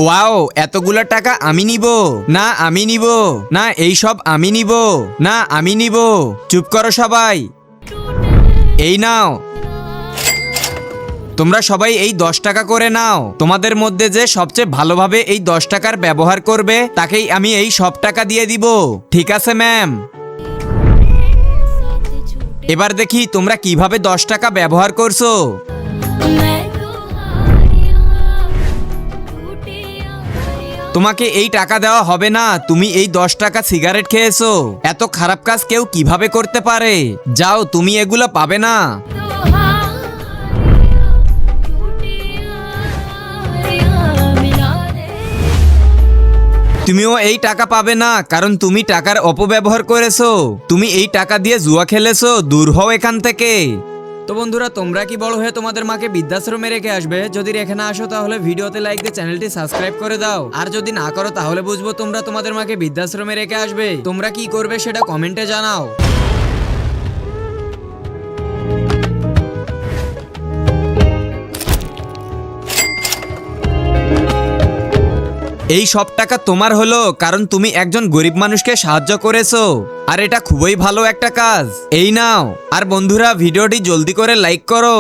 Wow, এতগুলো টাকা আমি নিব না, আমি নিব না, এই সব আমি নিব না, আমি নিব। চুপ করো সবাই। এই নাও, তোমরা সবাই এই 10 টাকা করে নাও। তোমাদের মধ্যে যে সবচেয়ে ভালোভাবে এই 10 টাকার ব্যবহার করবে তাকেই আমি এই সব টাকা দিয়ে দিব। ঠিক আছে ম্যাম? এবার দেখি তোমরা কিভাবে 10 টাকা ব্যবহার করছো। তোমাকে এই টাকা দেওয়া হবে না, তুমি এই 10 টাকা সিগারেট খেয়েছো। এত খারাপ কাজ কেউ কিভাবে করতে পারে? যাও, তুমি এগুলো পাবে না। তুমিও এই টাকা পাবে না, কারণ তুমি টাকার অপব্যবহার করেছো। তুমি এই টাকা দিয়ে জুয়া খেলেছো। দূর হও এখান থেকে। তো বন্ধুরা, তোমরা কি বড় হয়ে তোমাদের মাকে বৃদ্ধাশ্রমে রেখে আসবে? যদি রেখে না আসো তাহলে ভিডিওতে লাইক দিয়ে চ্যানেলটি সাবস্ক্রাইব করে দাও। আর যদি না করো তাহলে বুঝবো তোমরা তোমাদের মাকে বৃদ্ধাশ্রমে রেখে আসবে। তোমরা কি করবে সেটা কমেন্টে জানাও। এই সব টাকা তোমার হলো কারণ তুমি একজন গরিব মানুষকে সাহায্য করেছো। আর এটা খুবই ভালো একটা কাজ। এই নাও। আর বন্ধুরা, ভিডিওটি জলদি করে লাইক করো।